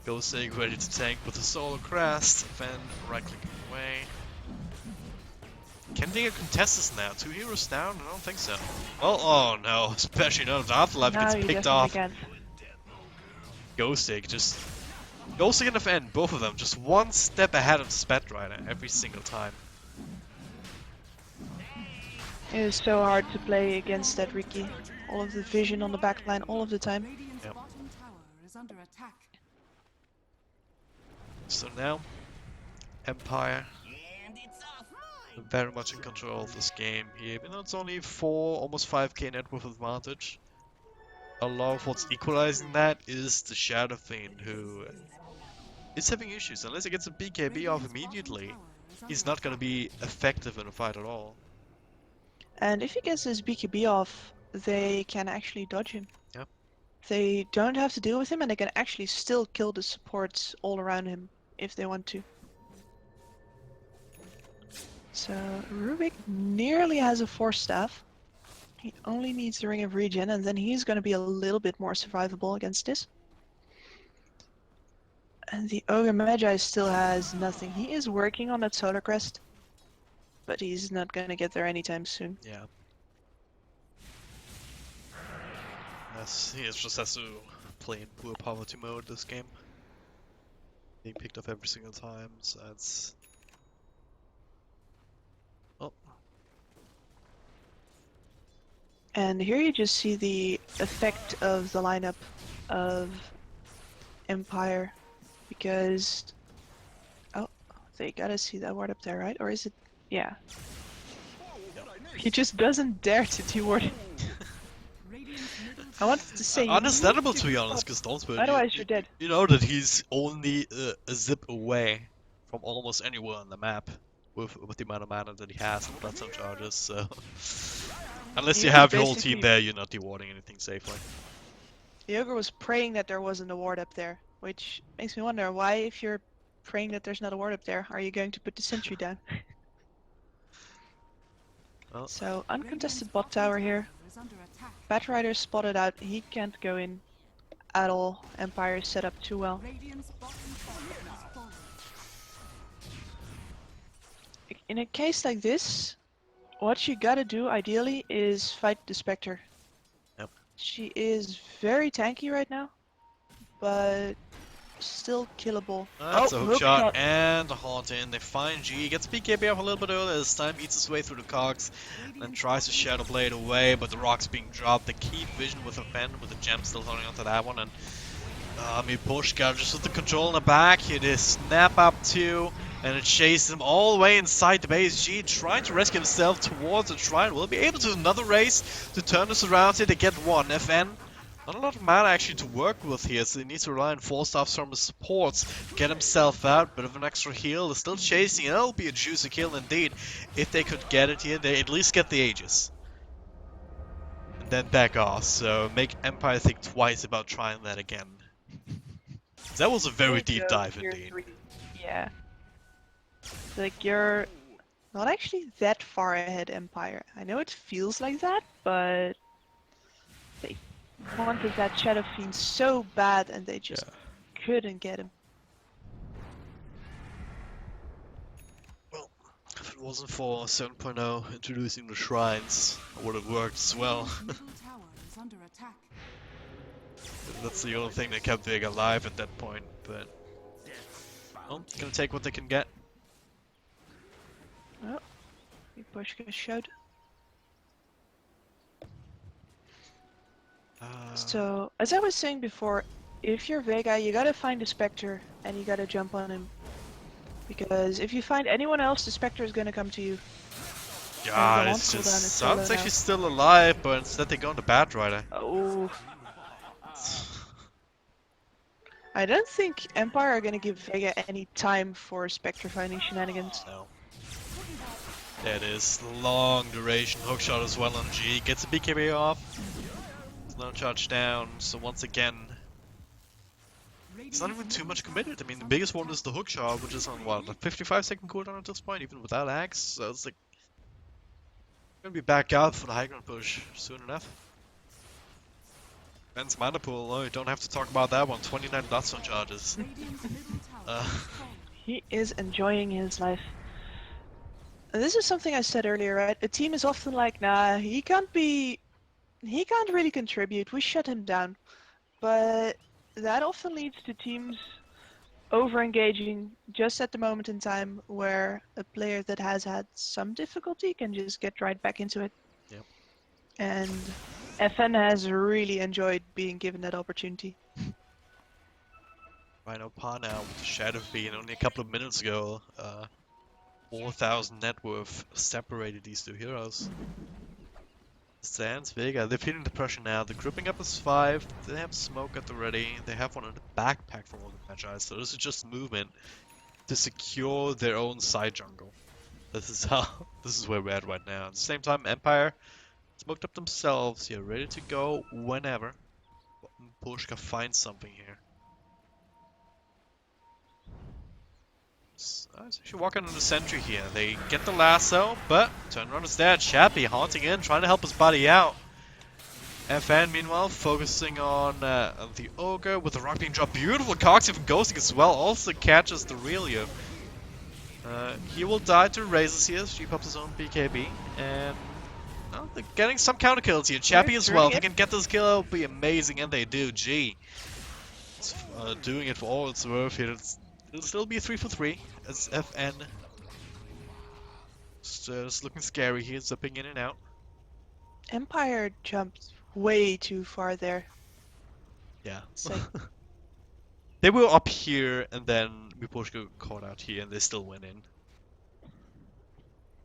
Ghostig ready to tank with a solo crest. FN right clicking away. Can they get contestants now? 2 heroes down? I don't think so. Well, oh no, especially now the Afterlife Now gets you picked definitely off. can. Ghostig just... Ghostig and FN, both of them, just one step ahead of the Spat Rider every single time. It is so hard to play against that Riki. All of the vision on the backline all of the time. Radiant's Yep. bottom tower is under attack. So now, Empire very much in control of this game here. Even though it's only 4, almost 5k net worth advantage. A lot of what's equalizing that is the Shadow Fiend, who is having issues. Unless he gets a BKB off immediately, he's not going to be effective in a fight at all. And if he gets his BKB off, they can actually dodge him. Yep. They don't have to deal with him and they can actually still kill the supports all around him if they want to. So Rubik nearly has a Force Staff. He only needs the Ring of Regen and then he's going to be a little bit more survivable against this. And the Ogre Magi still has nothing. He is working on that Solar Crest, but he's not going to get there anytime soon. Yeah. Yes, he just has to play in poor poverty mode this game. Being picked off every single time, so that's... Oh. And here you just see the effect of the lineup of Empire, because... Oh, they gotta see that ward up there, right? Or is it... Yeah. He just doesn't dare to de-ward it. I wanted to say... Understandable, to be honest, because Donsberg, Otherwise you're dead. you know that he's only a zip away from almost anywhere on the map with the amount of mana that he has and bloodstone charges, so... Unless you He have was your whole team basically- there, you're not dewarding anything safely. The Ogre was praying that there wasn't a ward up there, which makes me wonder why, if you're praying that there's not a ward up there, are you going to put the sentry down? Well, So, uncontested bot tower here. Is under attack. Batrider spotted out, he can't go in at all. Empire is set up too well. Radiant's bottom tower has fallen. In a case like this, what you gotta do ideally is fight the Spectre. Yep. She is very tanky right now, but still killable. that's a Oh, hook shot and a haunt in. They find G, gets BKB off a little bit earlier this time, eats his way through the cogs, and tries to Shadow Blade away, but the rock's being dropped. They keep vision with a Fen, with the gem still holding onto that one, and Miposhka just with the control in the back. It is snap up 2, and it chases him all the way inside the base. G trying to rescue himself towards the shrine. Will be able to do another race to turn this around here. They get one. FN, not a lot of mana actually to work with here, so he needs to rely on 4 staffs from his supports to get himself out. Bit of an extra heal. They're still chasing, and it'll be a juicy kill indeed. If they could get it here, they at least get the Aegis. And then back off, so make Empire think twice about trying that again. That was a very deep dive indeed. Yeah. Like, you're not actually that far ahead, Empire. I know it feels like that, but they wanted that Shadow Fiend so bad and they just couldn't get him. Well, if it wasn't for 7.0 introducing the shrines, it would have worked as well. Middle tower is under attack. That's the only thing that kept Vega alive at that point, but... Well, gonna take what they can get. Oh, Miposhka showed. So, as I was saying before, if you're Vega, you gotta find a Spectre and you gotta jump on him. Because if you find anyone else, the Spectre is gonna come to you. God, the it's launch cooldown is just so low Sun's now. actually still alive, but instead they go on the Bat Rider. Oh. I don't think Empire are gonna give Vega any time for Spectre finding shenanigans. No. There it is. Long duration hookshot as well on G. Gets a BKB off. No charge down, so once again, it's not even too much committed. I mean, the biggest one is the hookshot, which is on what, a 55-second cooldown at this point, even without axe. So it's like, gonna be back out for the high ground push soon enough. Ben's mana pool, oh, you don't have to talk about that one. 29 Bloodstone charges. He is enjoying his life. And this is something I said earlier, right? A team is often like, nah, he can't really contribute, we shut him down. But that often leads to teams over-engaging just at the moment in time where a player that has had some difficulty can just get right back into it. Yep. And FN has really enjoyed being given that opportunity. Rhino Pa now with the Shadow Fiend only a couple of minutes ago. 4,000 net worth separated these two heroes. Sans Vega, they're feeling the pressure now. They're grouping up as 5. They have smoke at the ready. They have one in the backpack from all the Magi. So this is just movement to secure their own side jungle. This is where we're at right now. At the same time, Empire smoked up themselves. Yeah, ready to go whenever Pushka finds something here. It's actually walking on the sentry here. They get the lasso, but turn around is dead. Chappie haunting in, trying to help his buddy out. FN meanwhile focusing on the ogre with the rock being dropped. Beautiful Cox even ghosting as well. Also catches the Relio. He will die to Razors here. She pops his own BKB, and well, they're getting some counter kills here. Chappie as well. If they can get this kill, it'll be amazing, and they do. G. It's, doing it for all it's worth here. It'll still be a 3 for 3 as FN. It's looking scary here, zipping in and out. Empire jumped way too far there. Yeah. So They were up here, and then Miposhka got caught out here, and they still went in.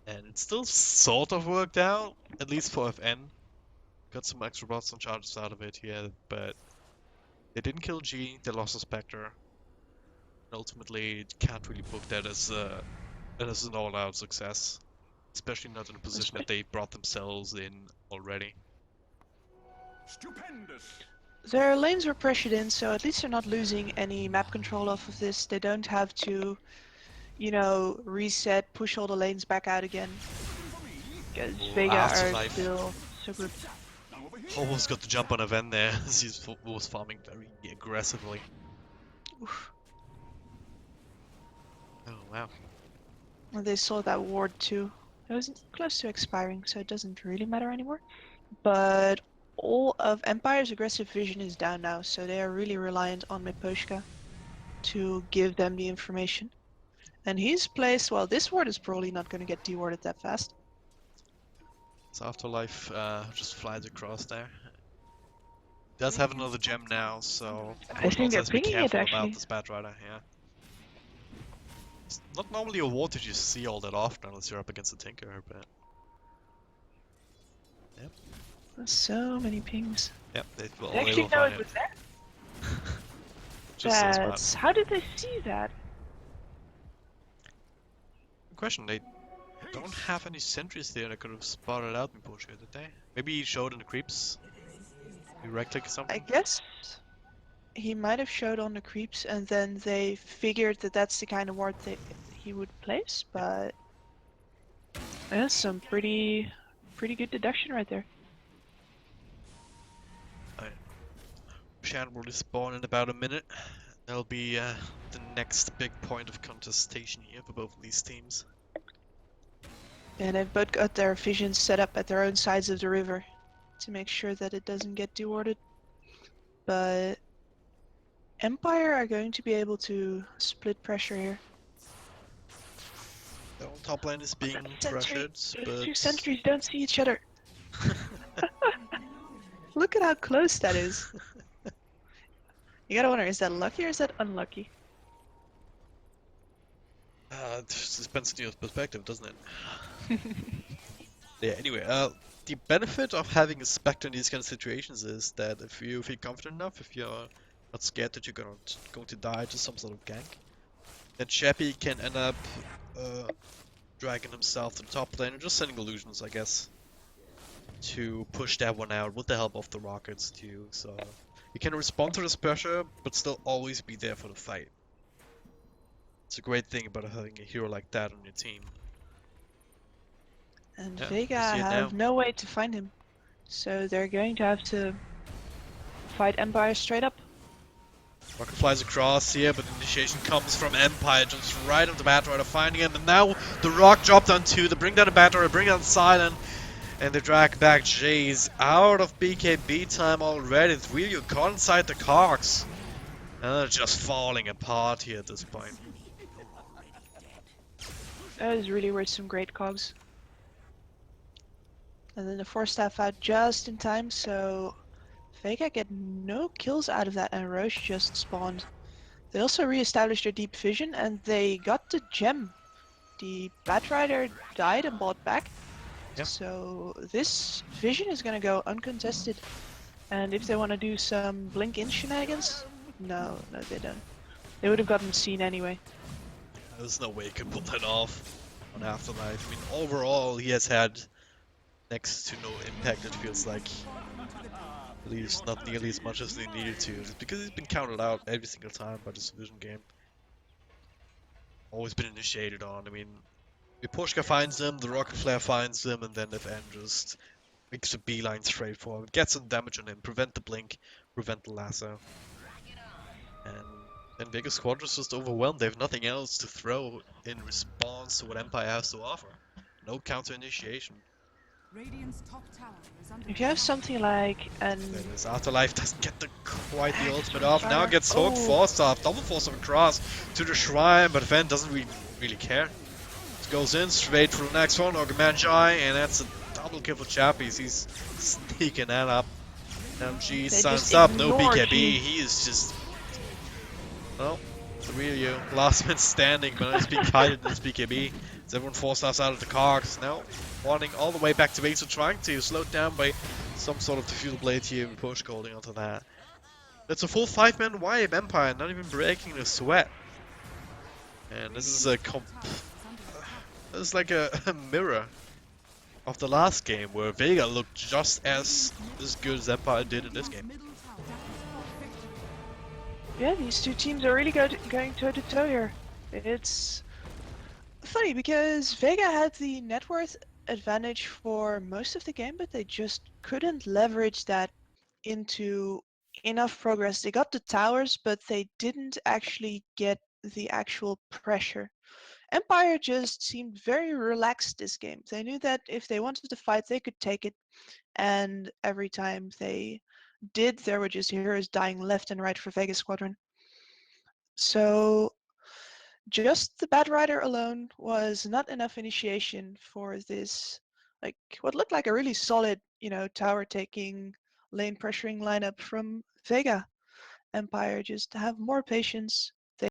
And it still sort of worked out, at least for FN. Got some extra blots and charges out of it here, but they didn't kill G, they lost a Spectre. Ultimately, can't really book that as an all-out success, especially not in a position that they brought themselves in already. Stupendous. their lanes were pressured in, so at least they're not losing any map control off of this. They don't have to, you know, reset, push all the lanes back out again. Because Vega are Afterlife. still so good. Almost got the jump on a Ven there, as he was farming very aggressively. Oof. Oh wow. And they saw that ward too. It was close to expiring, so it doesn't really matter anymore. But all of Empire's aggressive vision is down now, so they are really reliant on Miposhka to give them the information. And he's placed, well, this ward is probably not going to get dewarded that fast. So Afterlife just flies across there. Does have another gem now, so I think they're has to be pinging it, careful actually. about this Bat Rider, yeah. It's not normally a ward that you see all that often unless you're up against a Tinker, but... Yep. There's so many pings. Yep, they will, They they actually will know find it it. was there. Just so smart. That's... How did they see that? Good question, they don't have any sentries there that could have spotted out Miposhka, did they? Maybe he showed in the creeps? You right-click or something? I guess he might have showed on the creeps and then they figured that that's the kind of ward that he would place, but that's some pretty good deduction right there. Shan will respawn in about a minute. That'll be the next big point of contestation here for both of these teams. And they've both got their visions set up at their own sides of the river to make sure that it doesn't get dewarded. But Empire are going to be able to split pressure here. The whole top lane is being pressured, Those but... two sentries don't see each other. Look at how close that is. You gotta wonder, is that lucky or is that unlucky? It just depends on your perspective, doesn't it? Yeah, anyway, the benefit of having a Spectre in these kind of situations is that if you feel confident enough, if you're not scared that you're going to die to some sort of gank, then Chappie can end up uh, dragging himself to the top lane and just sending illusions, I guess, to push that one out with the help of the rockets too. So you can respond to this pressure, but still always be there for the fight. It's a great thing about having a hero like that on your team. And Yeah, Vega you see it now. have no way to find him. So they're going to have to fight Empire straight up. Rocket flies across here, but the initiation comes from Empire, just right on the Batrider, finding him, and now the Rock dropped on two, they bring down the Batrider, bring down Silent, and they drag back Jace out of BKB time already. It's really caught inside the cogs. And they're just falling apart here at this point. That is really worth some great cogs. And then the Force Staff out just in time, so Vega get no kills out of that, and Roche just spawned. They also re-established their deep vision, and they got the gem. The Batrider died and bought back. Yep. So this vision is gonna go uncontested. And if they want to do some blink in shenanigans, no, they don't. They would have gotten seen anyway. There's no way he could pull that off on Afterlife. I mean, overall, he has had next to no impact, it feels like. At least not nearly as much as they needed to. It's because he's been counted out every single time by this Vision game. Always been initiated on. I mean, Iposhka finds him, the Rocket Flare finds him, and then FN just makes a beeline straight for him. Gets some damage on him, prevent the blink, prevent the lasso. And then Vega Squadron's just overwhelmed. They have nothing else to throw in response to what Empire has to offer. No counter initiation. Radiant's top tower is under If you have attack. something like an Then his Afterlife doesn't get quite the ultimate off. Now Armor. gets hooked, Oh. force off, double force of across to the shrine, but Ven doesn't really care. Just goes in straight for the next one, Magi, and that's a double kill for Chappies. He's sneaking that up. MG signs just up, no ignored BKB. you. He is just. Well, the real you. Last man standing, but it's being kited in this BKB. As everyone forced us out of the cogs. Now, wanting all the way back to base, so trying to slow it down by some sort of diffusal blade here and push holding onto that. It's a full 5-man wave Empire, not even breaking a sweat. And this is a this is like a mirror of the last game where Vega looked just as good as Empire did in this game. Middle tower. Victory. Yeah, these two teams are really going toe to toe here. It's funny because Vega had the net worth advantage for most of the game, but they just couldn't leverage that into enough progress. They got the towers, but they didn't actually get the actual pressure. Empire just seemed very relaxed this game. They knew that if they wanted to fight, they could take it, and every time they did, there were just heroes dying left and right for Vega Squadron. So just the Batrider alone was not enough initiation for this, like what looked like a really solid, tower taking, lane pressuring lineup from Vega. Empire just have more patience,